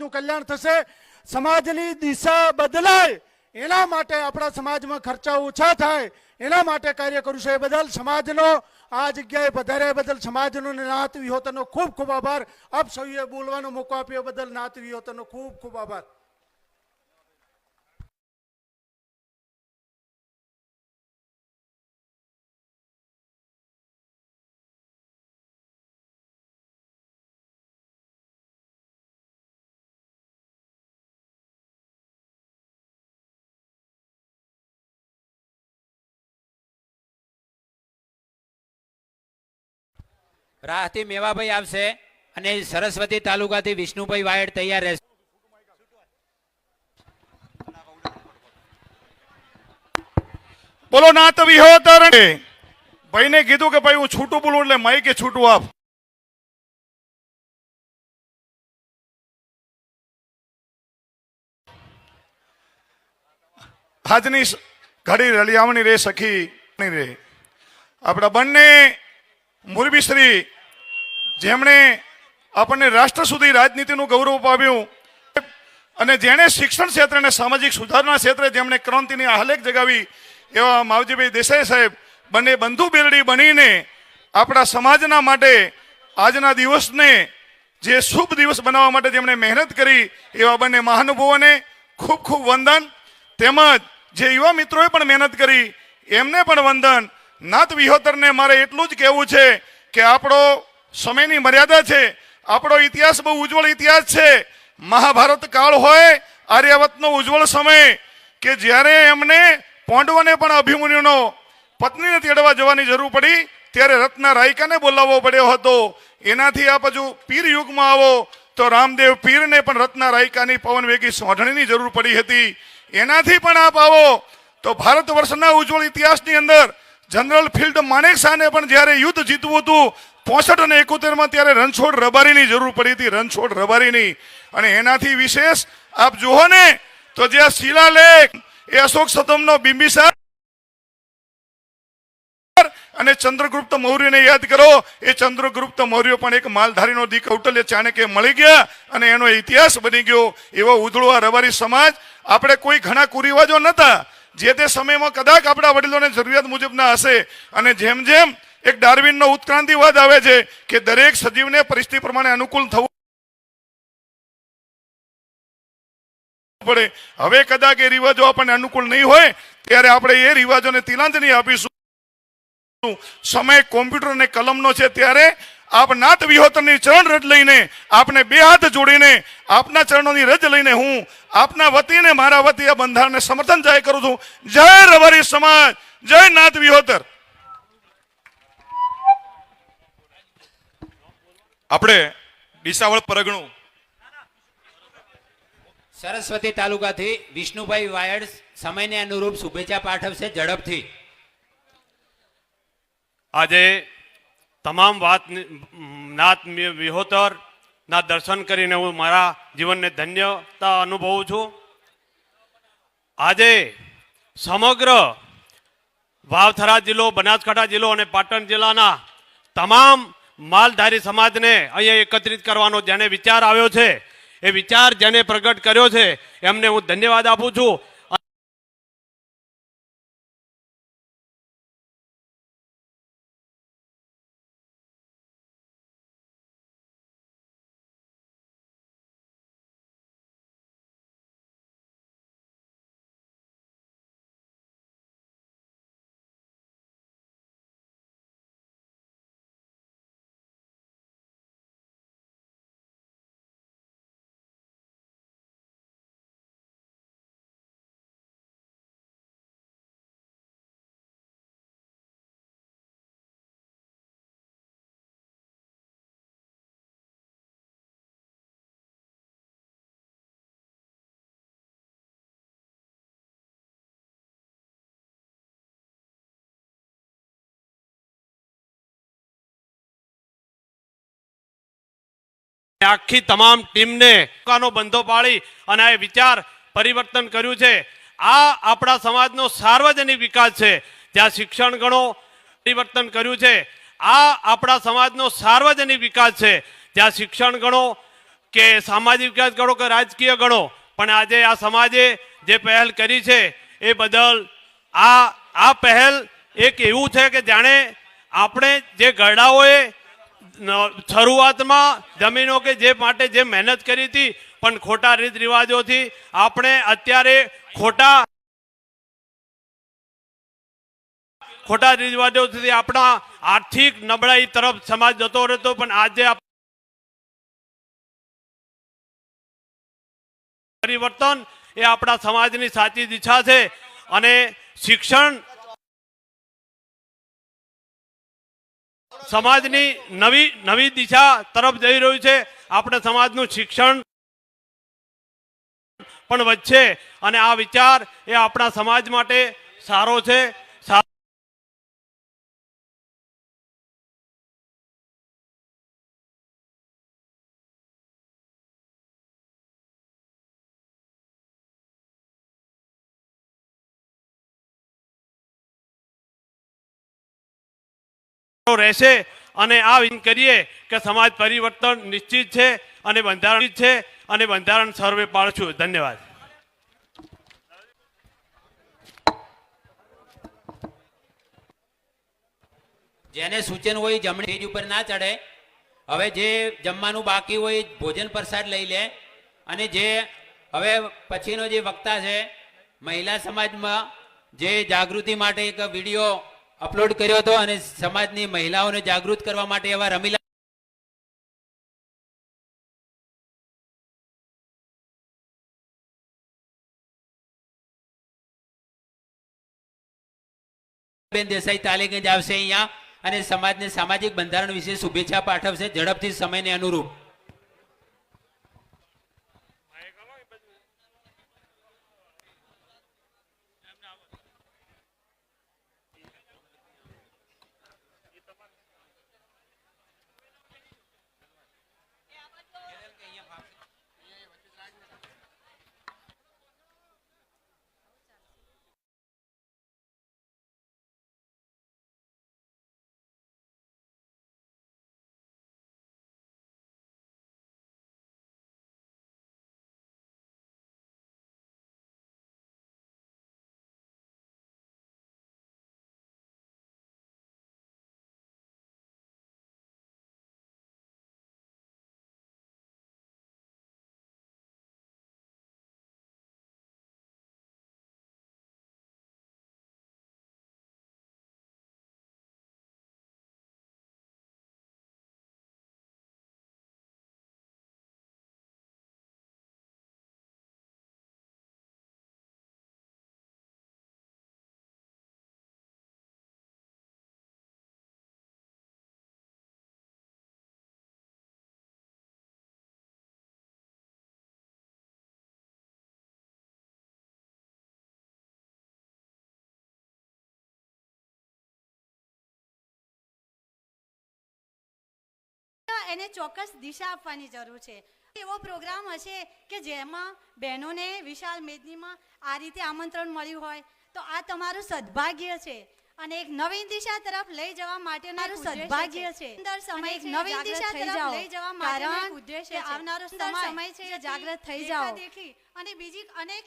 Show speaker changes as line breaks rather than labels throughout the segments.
સમાજનું કલ્યાણ થશે, સમાજની દિશા બદલાય એના માટે આપણા સમાજમાં ખર્ચા ઓછા થાય એના માટે કાર્ય કરું છું. એ બદલ સમાજનો આ જગ્યાએ પધાર્યા બદલ સમાજનો નાત વિહોતરનો ખૂબ ખૂબ આભાર. આપ સૌએ બોલવાનો મોકો આપ્યો બદલ નાત વિહોતરનો ખૂબ ખૂબ આભાર.
રાહથી મેવાભાઈ આવશે અને સરસ્વતી તાલુકાથી વિષ્ણુભાઈ વાયડ તૈયાર રહેશે.
બોલો નાત વિહોતર. ભાઈને કીધું કે ભાઈ હું છૂટું બોલું એટલે માઈ કે છૂટું આપ. આજની ઘડી રલિયામણી રે સખી રે આપણા બંને મુરબીશ્રી જેમણે આપણને રાષ્ટ્ર સુધી રાજનીતિનું ગૌરવ અપાવ્યું અને જેણે શિક્ષણ ક્ષેત્રે અને સામાજિક સુધારણા ક્ષેત્રે જેમણે ક્રાંતિની આલેખ જગાવી એવા માવજીભાઈ દેસાઈ સાહેબ બંને બંધુ બેલડી બનીને આપણા સમાજના માટે આજના દિવસને જે શુભ દિવસ બનાવવા માટે જેમણે મહેનત કરી એવા બંને મહાનુભાવોને ખૂબ ખૂબ વંદન. તેમજ જે યુવા મિત્રોએ પણ મહેનત કરી એમને પણ વંદન. નાત વિહોતરને મારે એટલું જ કહેવું છે કે આપણો સમયની મર્યાદા છે. આપણો ઇતિહાસ બહુ ઉજ્જવળ ઇતિહાસ છે. મહાભારત કાળ હોય આર્યાવતનો ઉજ્જવળ સમય કે જ્યારે એમને પાંડવોને પણ અભિમન્યુનો પત્નીને તેડવા જવાની જરૂર પડી ત્યારે રત્ના રાયકાને બોલાવવો પડ્યો હતો. એનાથી આપ હજુ પીર યુગમાં આવો તો રામદેવ પીરને પણ રત્ના રાયકાની પવનવેગી સોઢણીની જરૂર પડી હતી. એનાથી પણ આપ આવો તો ભારત વર્ષના ઉજ્જવળ ઇતિહાસની અંદર જનરલ ફિલ્ડ માણેક શાહને પણ જ્યારે યુદ્ધ જીતવું હતું 65 અને 71 ત્યારે રણછોડ રબારીની જરૂર પડી હતી. રણછોડ રબારીની. અને એનાથી વિશેષ આપ જુઓ ને તો જે શિલાલેખ એ અશોક સતમનો બિંબિસાર અને ચંદ્રગુપ્ત મૌર્યને યાદ કરો. એ ચંદ્રગુપ્ત મૌર્ય પણ એક માલધારીનો દીક કૌટલ્ય ચાણક્ય મળી ગયા અને એનો ઇતિહાસ બની ગયો. એવો ઉધળો આ રબારી સમાજ. આપણે કોઈ ઘણા કુરિવાજો નતા જે તે સમયમાં કદાચ આપણા વડીલોને જરૂરિયાત મુજબના હશે. અને જેમ જેમ એક ડાર્વિનનો ઉત્ક્રાંતિવાદ આવે છે કે દરેક સજીવને પરિસ્થિતિ પ્રમાણે અનુકૂળ થવું પડે. હવે કદાચ એ રિવાજો આપણને અનુકૂળ નહીં હોય ત્યારે આપણે એ રિવાજોને તિલાંજલિ આપીશું. સમય કોમ્પ્યુટર અને કલમનો છે ત્યારે આપ નાત વિહોતરની ચરણ રજ લઈને આપને બે હાથ જોડીને આપના ચરણોની રજ લઈને હું આપના વતી ને મારા વતી આ બંધારણને સમર્થન જાહેર કરું છું. જય રબારી સમાજ, જય નાત વિહોતર.
આપણે ડીસાવળ પરગણું
સરસ્વતી તાલુકાથી વિષ્ણુભાઈ વાયડ સમયને અનુરૂપ શુભેચ્છા પાઠવશે ઝડપથી.
આજે તમામ નાત વિહોતર ના દર્શન કરીને હું મારા જીવનને ધન્યતા અનુભવું છું. આજે સમગ્ર વાવથરા જિલ્લો, બનાસકાંઠા જિલ્લો અને પાટણ જિલ્લાના તમામ માલધારી સમાજને અહીંયા એકત્રિત કરવાનો જેને વિચાર આવ્યો છે, એ વિચાર જેને પ્રગટ કર્યો છે એમને હું ધન્યવાદ આપું છું. આખી તમામ ટીમને બંધો પાડી અને આ વિચાર પરિવર્તન કર્યું છે. આ આપણા સમાજનો સાર્વજનિક વિકાસ છે. જ્યાં શિક્ષણ ગણો પરિવર્તન કર્યું છે. આ આપણા સમાજનો સાર્વજનિક વિકાસ છે. જ્યાં શિક્ષણ ગણો કે સામાજિક વિકાસ ગણો કે રાજકીય ગણો, પણ આજે આ સમાજે જે પહેલ કરી છે એ બદલ આ પહેલ એક એવું છે કે જાણે આપણે જે ગરડાઓએ શરૂઆતમાં જમીનો કે જે માટે જે મહેનત કરી હતી, પણ ખોટા રીત રિવાજોથી આપણે અત્યારે ખોટા રિવાજોથી આપણા આર્થિક નબળાઈ તરફ સમાજ જતો રહેતો, પણ આજે પરિવર્તન એ આપણા સમાજની સાચી દિશા છે અને શિક્ષણ સમાજની નવી દિશા તરફ જઈ રહ્યું છે. આપણે સમાજનું શિક્ષણ પણ વધશે અને આ વિચાર એ આપણા સમાજ માટે સારો છે. રહેશે અને આ કરીએ કે સમાજ પરિવર્તન નિશ્ચિત છે અને બંધારણ સર્વે પાડશું. ધન્યવાદ.
જેને સૂચન હોય જમણી સ્ટેજ ઉપર ના ચડે. હવે જે જમવાનું બાકી હોય ભોજન પ્રસાદ લઈ લે. અને જે હવે પછીનો જે વક્તા છે, મહિલા સમાજમાં જે જાગૃતિ માટે એક વિડીયો અપલોડ કર્યો હતો અને સમાજની મહિલાઓને જાગૃત કરવા માટે એવા રમીલા બેન દેસાઈ તાલીગંજ આવશે અહીંયા અને સમાજને સામાજિક બંધારણ વિશે શુભેચ્છા પાઠવશે ઝડપથી સમયને અનુરૂપ.
એને ચોક્કસ દિશા આપવાની જરૂર છે. એવો પ્રોગ્રામ હશે કે જેમાં બહેનોને વિશાળ મેદનીમાં આ રીતે આમંત્રણ મળ્યું હોય તો આ તમારું સદભાગ્ય છે અને એક નવીન દિશા તરફ લઈ જવા માટેનું સદભાગ્ય છે. સુંદર સમય એક નવીન દિશા તરફ લઈ જવા માટેનો ઉદ્દેશ્ય છે. આવનારો સમય છે જાગૃત થઈ જાઓ અને બીજી અનેક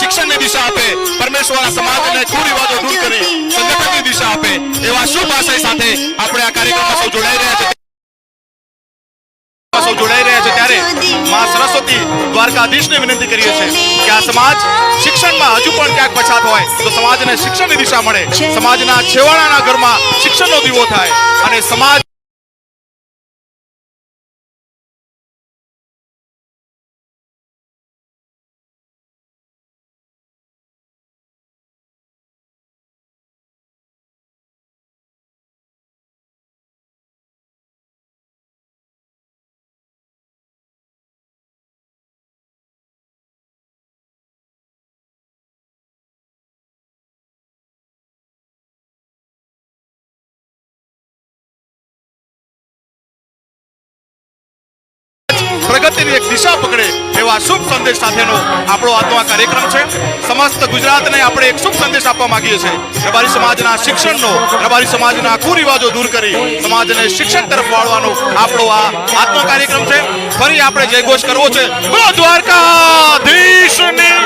શિક્ષણની દિશા આપે, પરમેશ્વર આ સમાજને કુરિવાજો દૂર કરી સંગઠનની દિશા આપે, એવા શુભ આશય સાથે આપણે આ કાર્યક્રમમાં સૌ જોડાઈ રહ્યા છે ત્યારે માં સરસ્વતી દ્વારકાધીશને વિનંતી કરીએ છીએ કે આ સમાજ શિક્ષણમાં હજુ પણ ક્યાંક પછાત હોય તો સમાજને શિક્ષણની દિશા મળે, સમાજના છેવાડાના ઘરમાં શિક્ષણનો દીવો થાય અને સમાજ પ્રગતિની એક દિશા પકડે એવા શુભ સંદેશ સાથેનો આપણો આજનો આ કાર્યક્રમ છે. સમસ્ત ગુજરાતને આપણે એક શુભ સંદેશ આપવા માંગીએ છીએ. રબારી સમાજના શિક્ષણનો, રબારી સમાજના કુરિવાજો દૂર કરી સમાજને શિક્ષણ તરફ વાળવાનો આપણો આ આજનો કાર્યક્રમ છે. ફરી આપણે જયઘોષ કરવો છે. બોલો દ્વારકાધીશની.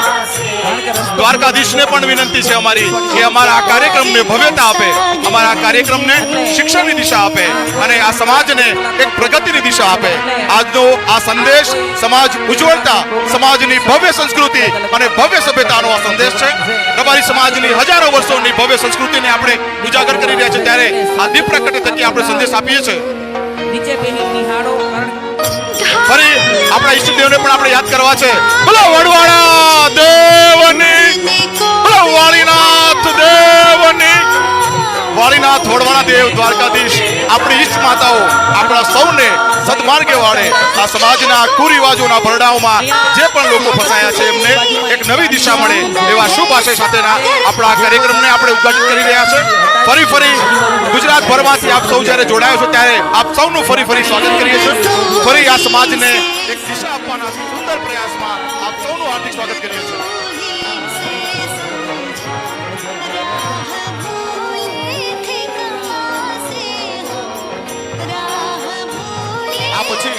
દ્વારકાધીશને પણ વિનંતી છે અમારી કે અમારા આ કાર્યક્રમને ભવ્યતા આપે, અમારા આ કાર્યક્રમને શિક્ષણની દિશા આપે અને આ સમાજને એક પ્રગતિની દિશા આપે. આજનો આ સંદેશ સમાજ ઉજ્જવળતા, સમાજની ભવ્ય સંસ્કૃતિ અને ભવ્ય સભ્યતાનો આ સંદેશ છે. રબારી સમાજની હજારો વર્ષોની ભવ્ય સંસ્કૃતિને આપણે ઉજાગર કરી રહ્યા છીએ ત્યારે આ દીપ પ્રગટે થકી આપણે સંદેશ આપીએ છીએ. ફરી આપણા ઈષ્ટદેવને પણ આપણે યાદ કરવા છે. બોલો વડવાળા દેવની, બોલો વાળીનાથ દેવની. વાળીનાથ વડવાળા દેવ દ્વારકાધીશ આપણી ઈષ્ટ માતાઓ આપણા સૌને સદમાર્ગે વાળે. આ સમાજના કુરિવાજોના ભરડાઓમાં જે પણ લોકો ફસાયા છે એમને એક નવી દિશા મળે એવા શુભ આશય સાથેના આપણા આ કાર્યક્રમને આપણે ઉદ્ઘાટન કરી રહ્યા છે. ફરી ગુજરાતભરમાંથી આપ સૌ જ્યારે જોડાયો છો ત્યારે આપ સૌનું ફરી સ્વાગત કરીએ છીએ. ફરી આ સમાજને એક દિશા આપવાના સુંદર પ્રયાસમાં આપ સૌનું હાર્દિક સ્વાગત કરીએ છીએ. આ પછી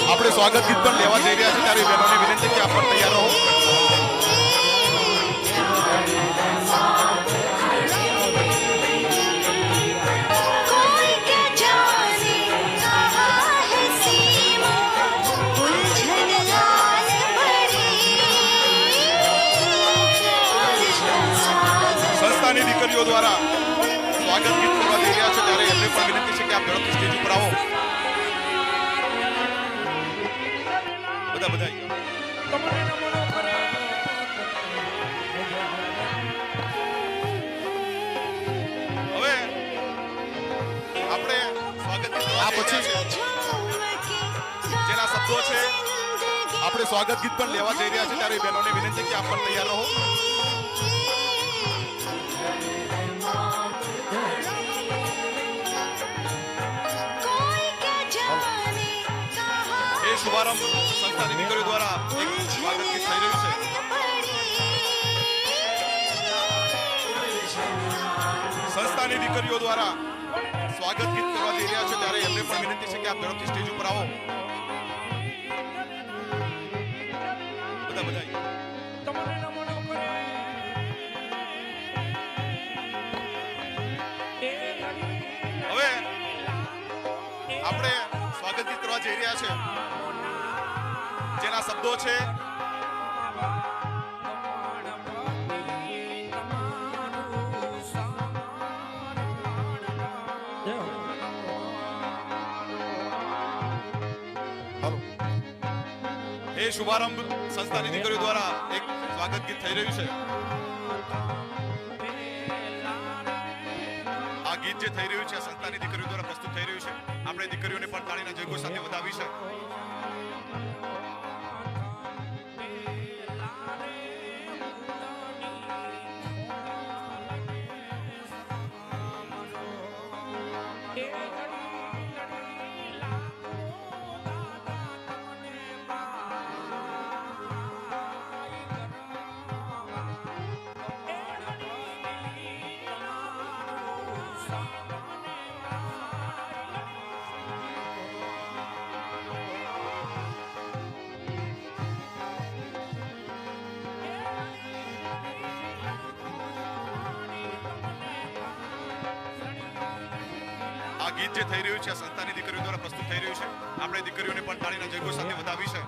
આપણે સ્વાગત ગીત પણ લેવા જઈ રહ્યા છીએ ત્યારે બહેનોને વિનંતી કે આપ પણ તૈયાર રહો. સંસ્થાની દીકરીઓ દ્વારા સ્વાગત ગીત કરવા જઈ રહ્યા છે ત્યારે એમને પણ વિનંતી છે કે આપ ઝડપથી સ્ટેજ ઉપર આવો. બધા હવે આપણે સ્વાગત ગીત આ પછી જેના શબ્દો છે આપણે સ્વાગત ગીત પણ લેવા જઈ રહ્યા છે ત્યારે બહેનોને વિનંતી કે આપ પણ તૈયાર રહો. શુભારંભ સંસ્થાની દીકરીઓ દ્વારા એક સ્વાગત ગીત થઈ રહ્યું છે. સંસ્થાની દીકરીઓ દ્વારા સ્વાગત ગીત કરવા જઈ રહ્યા છે ત્યારે એમને પણ વિનંતી છે કે આપ ઝડપથી સ્ટેજ ઉપર આવો. બધા હવે આપણે સ્વાગત ગીત કરવા જઈ રહ્યા છે જેના શબ્દો છે એ શુભારંભ સંસ્થાની દીકરીઓ દ્વારા એક સ્વાગત ગીત થઈ રહ્યું છે. આ ગીત જે થઈ રહ્યું છે સંસ્થાની દીકરીઓ દ્વારા પ્રસ્તુત થઈ રહ્યું છે. આપણે દીકરીઓને પણ તાળીના જયઘોષ સાથે વધાવી છે. ગીત જે થઈ રહ્યું છે આ સંસ્થાની દીકરીઓ દ્વારા પ્રસ્તુત થઈ રહ્યું છે. આપણે દીકરીઓને પણ તાળીના જયઘોષ સાથે વધાવી છે.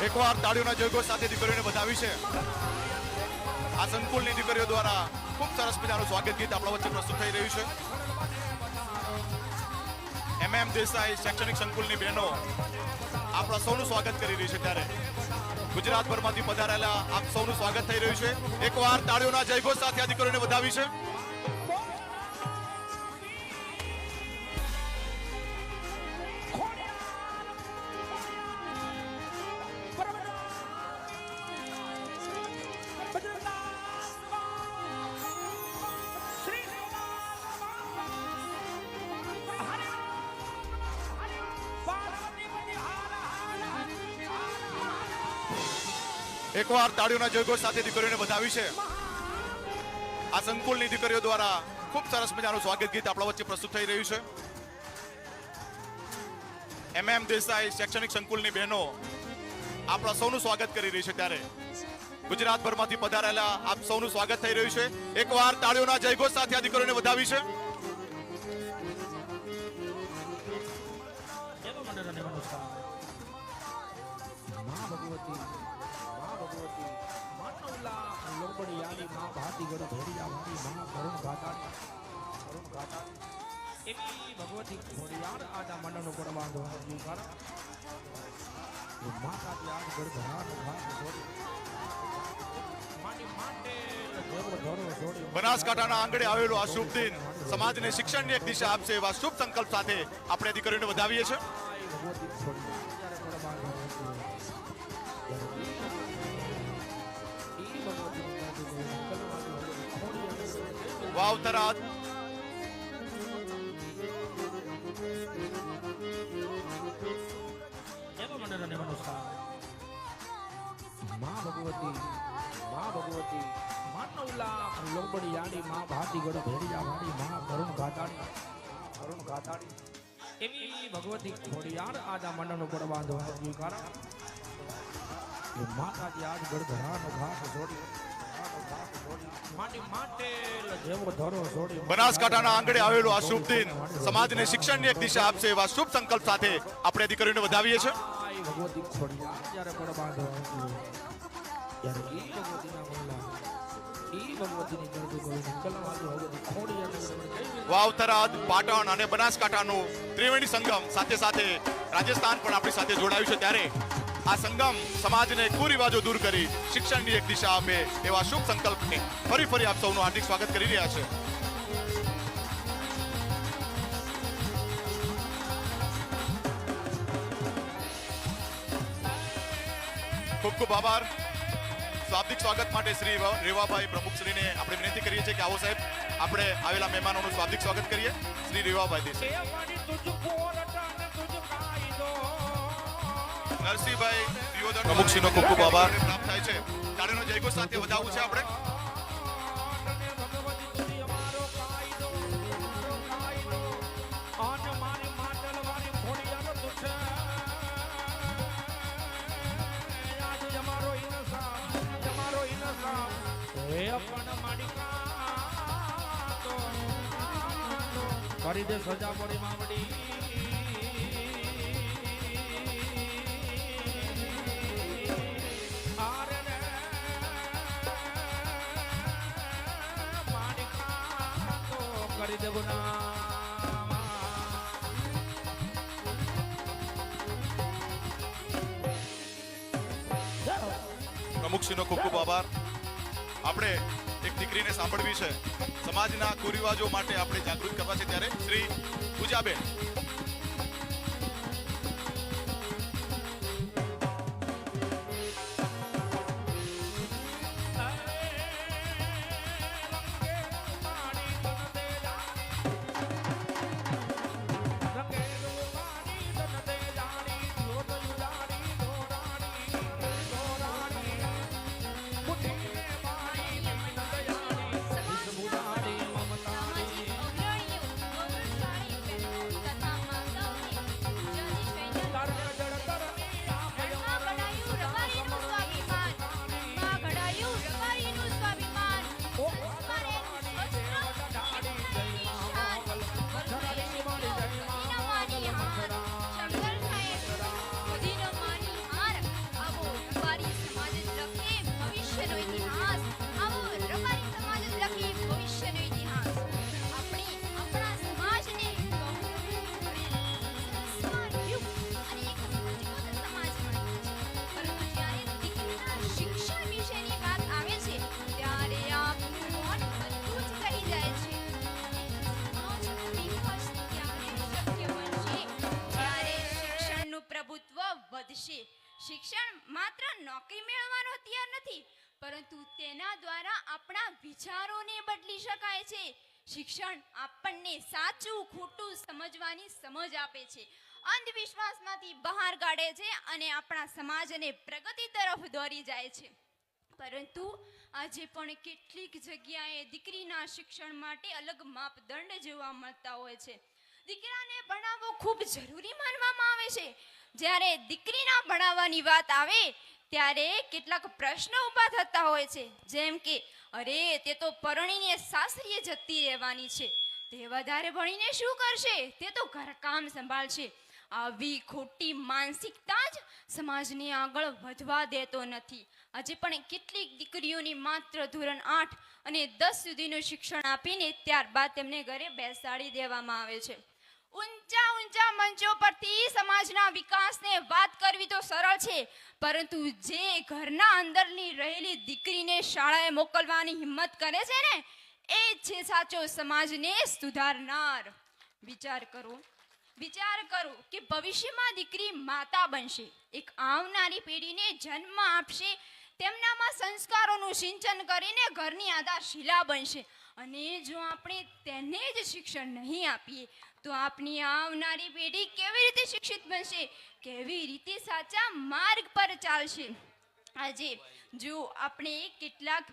એકવાર તાળીઓના જયઘોષ સાથે દીકરીઓને વધાવી છે. આ સંકુલની દીકરીઓ દ્વારા ખૂબ સરસ મજાનું સ્વાગત ગીત આપણા વચ્ચે પ્રસ્તુત થઈ રહ્યું છે. MM દેસાઈ શૈક્ષણિક સંકુલની બહેનો આપણા સૌનું સ્વાગત કરી રહી છે. ત્યારે ગુજરાતભરમાંથી પધારેલા આપ સૌનું સ્વાગત થઈ રહ્યું છે. એકવાર તાળીઓના જયઘોષ સાથે આ દીકરીઓને વધાવી છે. એકવાર તાળીઓના જયઘોષ સાથે દીકરીઓને વધાવી છે. આ સંકુલની દીકરીઓ દ્વારા ખૂબ સરસ મજાનું સ્વાગત ગીત આપણા વચ્ચે પ્રસ્તુત થઈ રહ્યું છે. MM દેસાઈ શૈક્ષણિક સંકુલની બહેનો આપણા સૌનું સ્વાગત કરી રહી છે. ત્યારે ગુજરાતભરમાંથી પધારેલા આપ સૌનું સ્વાગત થઈ રહ્યું છે. એકવાર તાળીઓના જયઘોષ સાથે આ દીકરીઓને વધાવી છે.
ભગવતી ખોડિયાર આદા મંડળનો પડવાનો માતા ત્યાગ ગરધરાર
બનાસકાંઠાના આંગણે આવેલો આ શુભ દિન સમાજને શિક્ષણની એક દિશા આપશે એવા શુભ સંકલ્પ સાથે આપણે દીકરીઓને વધાવીએ છીએ. વાવથરા
બડી આડી માં ભાતીગઢ ભેડિયા વાડી માં કરુણ ગાતાડી એવી ભગવતી ખોડિયાર આજા મંડળનો ગઢ બાંધવાનું કારણ એ માતાજી આજ ગઢ ધરાનો ઘાટ છોડી માટી માટે જેવો ધરો છોડી
બનાસકાંઠાના આંગણે આવેલો આ શુભ દિન સમાજને શિક્ષણની એક દિશા આપશે એવા શુભ સંકલ્પ સાથે આપણે દીકરીઓને વધાવીએ છીએ
આય ભગવતી ખોડિયાર જ્યારે ગઢ બાંધવાનું ત્યારે ઈ ભગવતીના બોલા ઈ ભગવતીની ગરબી ગોવિંદ કલવાદી ભગવતી ખોડિયાર
વાવથરાદ પાટણ અને બનાસકાંઠાનું ત્રિવેણી સંગમ સાથે સાથે રાજસ્થાન પણ આપણી સાથે જોડાયું છે ત્યારે આ સંગમ સમાજને કુરિવાજો દૂર કરી શિક્ષણની એક દિશા આપે એવા શુભ સંકલ્પને ફરી આપ સૌનું હાર્દિક સ્વાગત કરી રહ્યા છે ખૂબ ખૂબ આભાર શાબ્દિક સ્વાગત માટે શ્રી રેવાભાઈ પ્રમુખશ્રીને આપણે વિનંતી કરીએ છીએ કે આવો સાહેબ આપણે આવેલા મહેમાનોનું શાબ્દિક સ્વાગત કરીએ શ્રી રેવાભાઈ દેસાઈ નરસિંહભાઈ દિયોદર પ્રમુખશ્રીનો ખૂબ ખૂબ આભાર પ્રાપ્ત થાય છે તાળીનો જયઘોષ સાથે વધાવવું છે આપણે
કરી દે સજા પડી માવડી આરે રે માડિકા તો કરી દે ગુના
પ્રમુખશ્રીનો ખૂબ ખૂબ આભાર આપણે એક દીકરીને સાંભળવી છે સમાજના કુરિવાજો માટે આપણે જાગૃત કરવા છે ત્યારે શ્રી પૂજાબેન
વધશે શિક્ષણ માત્ર નોકરી મેળવવાનો હથિયાર નથી પરંતુ તેના દ્વારા આપણા વિચારોને બદલી શકાય છે શિક્ષણ આપણને સાચું ખોટું સમજવાની સમજ આપે છે અંધવિશ્વાસમાંથી બહાર કાઢે છે અને આપણા સમાજને પ્રગતિ તરફ દોરી જાય છે પરંતુ આજે પણ કેટલીક જગ્યાએ દીકરીના શિક્ષણ માટે અલગ માપદંડ જોવા મળતા હોય છે દીકરાને ભણાવવો ખૂબ જરૂરી માનવામાં આવે છે જ્યારે દીકરીના ભણાવવાની વાત આવે ત્યારે કેટલાક પ્રશ્નો ઊભા થતા હોય છે જેમ કે અરે તે તો પરણીને સાસરીએ જતી રહેવાની છે તે વધારે ભણીને શું કરશે તે તો ઘરકામ સંભાળશે આવી ખોટી માનસિકતા જ સમાજને આગળ વધવા દેતો નથી આજે પણ કેટલીક દીકરીઓને માત્ર ધોરણ 8 અને 10 સુધીનું શિક્ષણ આપીને ત્યારબાદ તેમને ઘરે બેસાડી દેવામાં આવે છે ઊંચા મંચો પરથી સમાજના વિકાસને વાત કરવી તો સરળ છે પરંતુ જે ઘરના અંદરની રહેલી દીકરીને શાળાએ મોકલવાની હિંમત કરે છે ને એ છે સાચો સમાજને સુધારનાર વિચાર કરો કે ભવિષ્યમાં દીકરી માતા બનશે એક આવનારી પેઢીને જન્મ આપશે તેમનામાં સંસ્કારોનું સિંચન કરીને ઘરની આધારશિલા બનશે અને જો આપણે તેને જ શિક્ષણ નહીં આપીએ તો આપણી આવનારી પેઢી કેવી રીતે શિક્ષિત બનશે કેવી રીતે સાચા માર્ગ પર ચાલશે આજે જો આપણે કેટલાક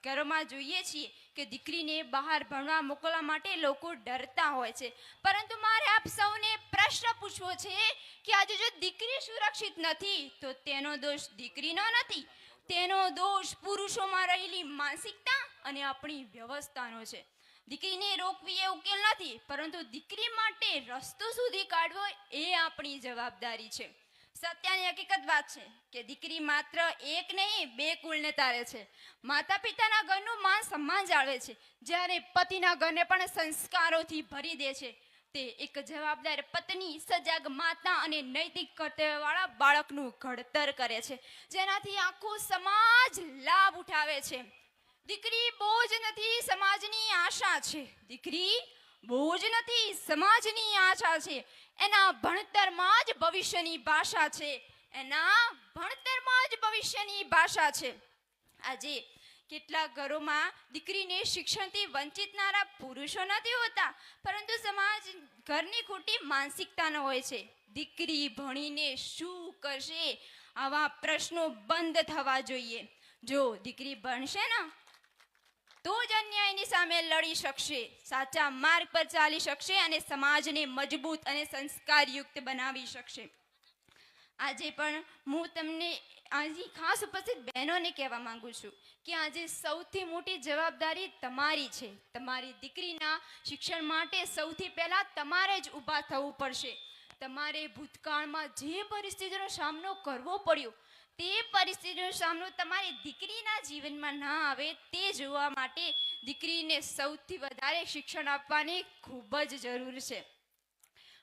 ઘરોમાં જોઈએ છીએ કે દીકરીને બહાર ભણવા મોકલવા માટે લોકો ડરતા હોય છે, પરંતુ મારે આપ સૌને પ્રશ્ન પૂછવો છે કે આજે જો દીકરી સુરક્ષિત નથી તો તેનો દોષ દીકરીનો નથી, તેનો દોષ પુરુષોમાં રહેલી માનસિકતા અને આપણી વ્યવસ્થાનો છે. દીકરીને રોકવી એ ઉકેલ નથી, પરંતુ દીકરી માટે રસ્તો શોધી કાઢવો એ આપણી જવાબદારી છે. સત્યની હકીકત વાત છે કે દીકરી માત્ર એક નહીં 2 કુળને તારે છે. માતા પિતાના ઘરનું માન સન્માન જાળવે છે, જ્યારે પતિના ઘરને પણ સંસ્કારોથી ભરી દે છે. તે એક જવાબદાર પત્ની, સજાગ માતા અને નૈતિક કર્તવ્યવાળા બાળકનું ઘડતર કરે છે, જેનાથી આખો સમાજ લાભ ઉઠાવે છે. દીકરી બોજ નથી, સમાજની આશા છે. દીકરી બોજ નથી, સમાજની આશા છે. એના ભણતરમાં જ ભવિષ્યની ભાષા છે. એના ભણતરમાં જ ભવિષ્યની ભાષા છે. આજે કેટલાક ઘરોમાં દીકરીને શિક્ષણથી વંચિતનારા પુરુષો નથી હોતા, પરંતુ સમાજ ઘરની ખોટી માનસિકતાનો હોય છે. દીકરી ભણીને શું કરશે, આવા પ્રશ્નો બંધ થવા જોઈએ. જો દીકરી ભણશે ને તો જ અન્યાયની સામે લડી શકશે, સાચા માર્ગ પર ચાલી શકશે અને સમાજને મજબૂત અને સંસ્કારયુક્ત બનાવી શકશે. આજે પણ હું તમને અહીં ખાસ ઉપસ્થિત બહેનોને કહેવા માંગુ છું કે આજે સૌથી મોટી જવાબદારી તમારી છે. તમારી દીકરીના શિક્ષણ માટે સૌથી પહેલા તમારે જ ઊભા થવું પડશે. તમારે ભૂતકાળમાં જે પરિસ્થિતિનો સામનો કરવો પડ્યો તે પરિસ્થિતિનો સામનો તમારી દીકરીના જીવનમાં ના આવે તે જોવા માટે દીકરીને સૌથી વધારે શિક્ષણ આપવાની ખૂબ જ જરૂર છે.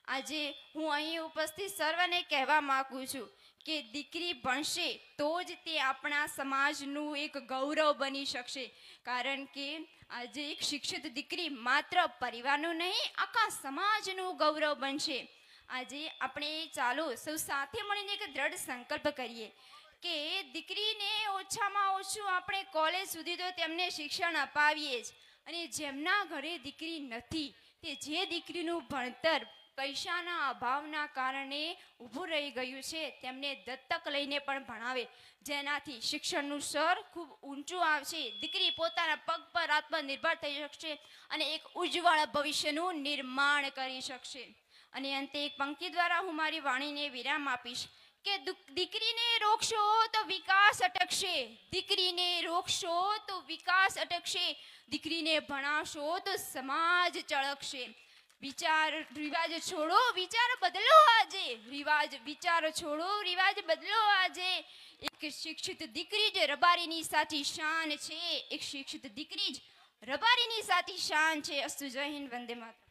આજે હું અહીં ઉપસ્થિત સર્વને કહેવા માંગુ છું કે દીકરી ભણશે તો જ તે આપણા સમાજનું એક ગૌરવ બની શકશે, કારણ કે આજે એક શિક્ષિત દીકરી માત્ર પરિવારનું નહીં, આખા સમાજનું ગૌરવ બનશે. આજે આપણે ચાલો સૌ સાથે મળીને એક દ્રઢ સંકલ્પ કરીએ કે દીકરીને ઓછામાં ઓછું આપણે કોલેજ સુધી તો તેમને શિક્ષણ અપાવીએ જ, અને જેમના ઘરે દીકરી નથી તે જે દીકરીનું ભણતર પૈસાના અભાવના કારણે ઊભું રહી ગયું છે તેમને દત્તક લઈને પણ ભણાવે, જેનાથી શિક્ષણનું સ્તર ખૂબ ઊંચું આવશે. દીકરી પોતાના પગ પર આત્મનિર્ભર થઈ શકશે અને એક ઉજ્જવળ ભવિષ્યનું નિર્માણ કરી શકશે. અને અંતે એક પંક્તિ દ્વારા હું મારી વાણીને વિરામ આપીશ કે દીકરીને રોકશો તો વિકાસ અટકશે, દીકરીને રોકશો તો વિકાસ અટકશે, દીકરીને ભણાવશો તો સમાજ ચળકશે. વિચાર રિવાજ છોડો, વિચાર બદલો આજે. વિચાર છોડો, રિવાજ બદલો આજે. એક શિક્ષિત દીકરી જ રબારીની સાચી શાન છે. એક શિક્ષિત દીકરી જ રબારીની સાચી શાન છે. અસ્તુ. જય હિન્દ. વંદે માતરમ.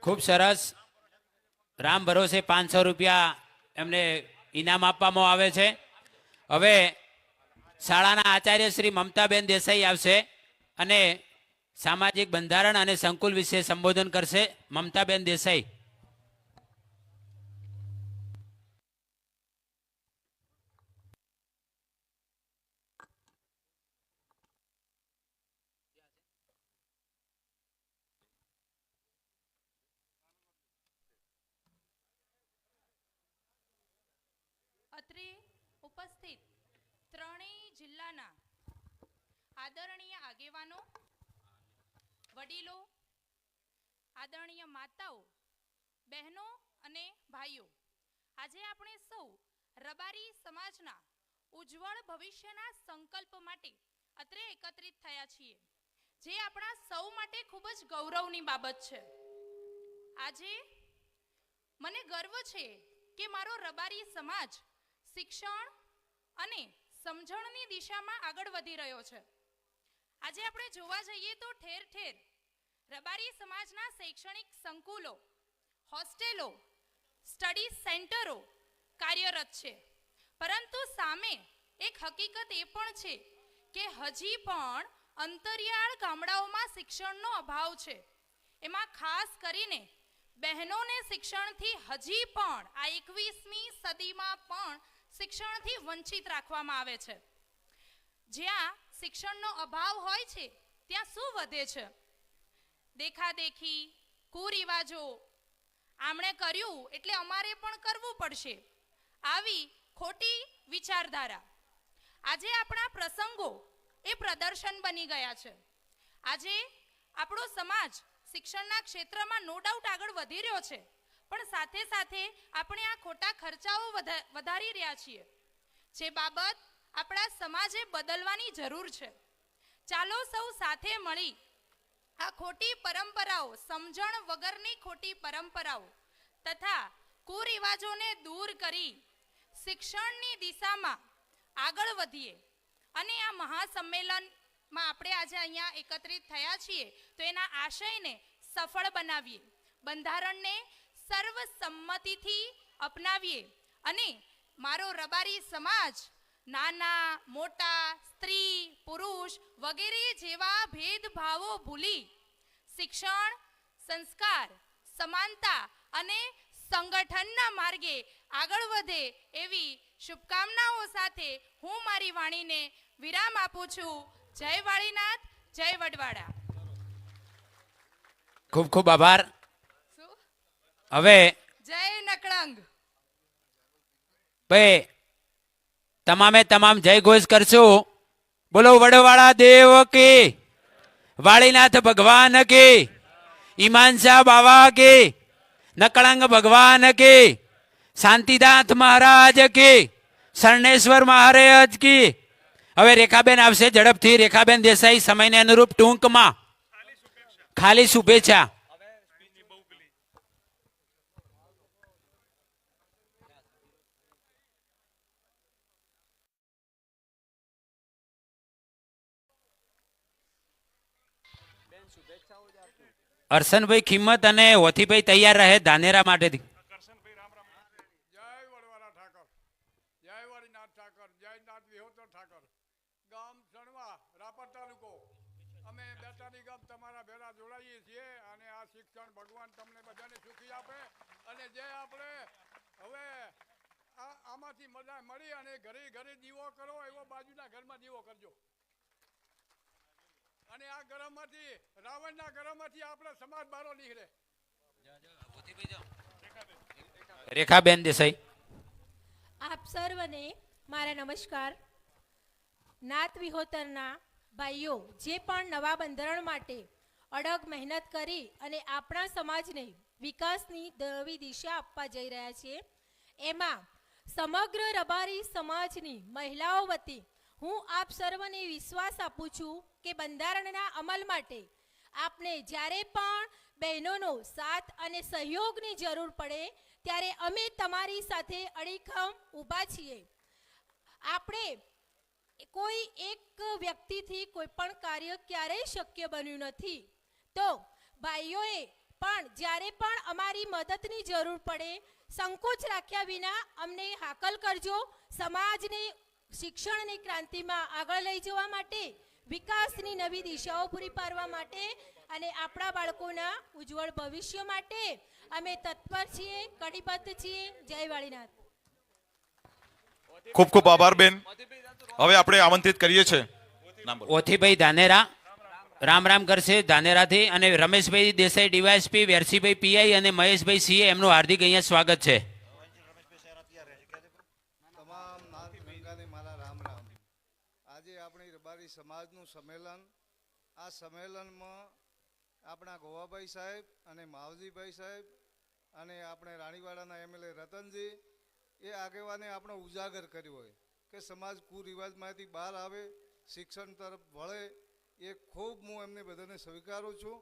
ખૂબ સરસ. રામ ભરોસે 500 રૂપિયા એમને ઇનામ આપવામાં આવે છે. હવે શાળાના આચાર્ય શ્રી મમતાબેન દેસાઈ આવશે અને સામાજિક બંધારણ અને સંકુલ વિશે સંબોધન કરશે. મમતાબેન દેસાઈ.
અત્રે ઉપસ્થિત ત્રણેય જિલ્લાના આદરણીય આગેવાનો, વડીલો, આદરણીય માતાઓ, બહેનો અને ભાઈઓ, આજે આપણે સૌ રબારી સમાજના ઉજ્જવળ ભવિષ્યના સંકલ્પ માટે અત્રે એકત્રિત થયા છીએ, જે આપણા સૌ માટે ખૂબ જ ગૌરવની બાબત છે. આજે મને ગર્વ છે કે મારો રબારી સમાજ શિક્ષણ અને સમજણની દિશામાં આગળ વધી રહ્યો છે. આજે આપણે જોવા જઈએ તો ઠેર ઠેર રબારી સમાજના શૈક્ષણિક સંકુલો, હોસ્ટેલો, સ્ટડી સેન્ટરો કાર્યરત છે, પરંતુ સામે એક હકીકત એ પણ છે કે હજી પણ અંતરિયાળ ગામડાઓમાં શિક્ષણનો અભાવ છે. એમાં ખાસ કરીને બહેનોને શિક્ષણથી હજી પણ આ 21મી સદીમાં પણ શિક્ષણથી વંચિત રાખવામાં આવે છે. જ્યાં શિક્ષણનો અભાવ હોય છે ત્યાં શું વધે છે? દેખાદેખી, કુરિવાજો, આમણે કર્યું એટલે અમારે પણ કરવું પડશે, આવી ખોટી વિચારધારા. આજે આપણા પ્રસંગો એ પ્રદર્શન બની ગયા છે. આજે આપણો સમાજ શિક્ષણના ક્ષેત્રમાં નો ડાઉટ આગળ વધી રહ્યો છે, પણ સાથે સાથે આપણે આ ખોટા ખર્ચાઓ વધારી રહ્યા છીએ, જે બાબત આપણા સમાજે બદલવાની જરૂર છે. ચાલો સૌ સાથે મળી આ ખોટી પરંપરાઓ, સમજણ વગરની ખોટી પરંપરાઓ તથા કુરિવાજોને દૂર કરી શિક્ષણની દિશામાં આગળ વધીએ અને આ મહાસંમેલનમાં આપણે આજે અહીંયા એકત્રિત થયા છીએ તો એના આશયને સફળ બનાવીએ, બંધારણને સર્વસંમતિથી અપનાવીએ અને મારો રબારી સમાજ નાના મોટા, સ્ત્રી પુરુષ વગેરે જેવા ભેદભાવો ભૂલી શિક્ષણ, સંસ્કાર, સમાનતા અને સંગઠનના માર્ગે આગળ વધે એવી શુભકામનાઓ સાથે હું મારી વાણીને વિરામ આપું છું. જય વાળીનાથ, જય વડવાડા.
ખૂબ ખૂબ આભાર.
શું?
હવે
જય નકળંગ.
ભાઈ તમામે તમામ જય ઘોષ કરશું. બોલો વડવાળા દેવ કી, વાળીનાથ ભગવાન કી, ઈમાન શાહ બાવા કી, નકળંગ ભગવાન કી, શાંતિદાસ મહારાજ કી, શરણેશ્વર મહારાજ કી. હવે રેખાબેન આવશે ઝડપથી. રેખાબેન દેસાઈ, સમયને અનુરૂપ ટૂંકમાં ખાલી શુભેચ્છા. હર્ષનભાઈ ખિંમત અને હોથીભાઈ તૈયાર રહે ધાનેરા માટેથી.
જય વડવાળા ઠાકર, જય વાળીનાથ ઠાકર, જય નાથ વિહોતર ઠાકર, ગામ સણવા, રાપર તાલુકો. અમે બેટાની ગામ તમારા ભેળા જોડાઈએ છીએ અને આ શિક્ષણ ભગવાન તમને બધાને સુખી આપે અને જે આપણે હવે આમાંથી મળી અને ઘરે ઘરે દીવો કરો એવો બાજુના ઘરમાં દીવો કરજો અને આ ગરમમાંથી, રાવણના ગરમમાંથી આપણે સમાજ બારો નીકળે.
રેખાબેન દેસાઈ.
આપ સર્વને મારા નમસ્કાર. નાત વિહોતરના ભાઈઓ જે પણ નવા બંધારણ માટે અડગ મહેનત કરી અને આપણા સમાજને વિકાસની નવી દિશા આપવા જઈ રહ્યા છીએ, એમાં સમગ્ર રબારી સમાજની મહિલાઓ વતી હું આપ સર્વને વિશ્વાસ આપું છું કે બંધારણના અમલ માટે આપને જ્યારે પણ બહેનોનો સાથ અને સહયોગની જરૂર પડે ત્યારે અમે તમારી સાથે અડીખમ ઊભા છીએ. આપણે કોઈ એક વ્યક્તિથી કોઈ પણ કાર્ય ક્યારેય શક્ય બન્યું નથી, તો ભાઈઓએ પણ જ્યારે પણ અમારી મદદની જરૂર પડે સંકોચ રાખ્યા વિના અમને હાકલ કરજો. સમાજને શિક્ષણની ક્રાંતિમાં આગળ લઈ જવા માટે, વિકાસની નવી દિશાઓ પૂરી પાડવા માટે અને આપણા બાળકોના ઉજ્જવળ ભવિષ્ય માટે અમે તત્પર છીએ, કટિબદ્ધ છીએ. જય વાળીનાથ.
ખૂબ ખૂબ આભાર બેન. હવે આપણે આમંત્રિત કરીએ છીએ
ઓથીભાઈ ધાનેરા રામ રામ કરશે ધાનેરાથી, અને રમેશભાઈ દેસાઈ ડીવાયએસપી, વેરસીભાઈ પીઆઈ અને મહેશભાઈ સીએ, એમનું હાર્દિક અહીંયા સ્વાગત છે.
તમામ નાથ ગંગાને મારા રામ રામ. આજે આપણી રબારી સમાજનું સંમેલન, આ સંમેલનમાં આપણા ગોવાભાઈ સાહેબ અને માવજીભાઈ સાહેબ અને આપણે રાણીવાડાના એમએલએ રતનજી એ આગેવાને આપણો ઉજાગર કર્યો હોય કે સમાજ કુરિવાજમાંથી બહાર આવે, શિક્ષણ તરફ વળે. એ ખૂબ હું એમને બધાને સ્વીકારું છું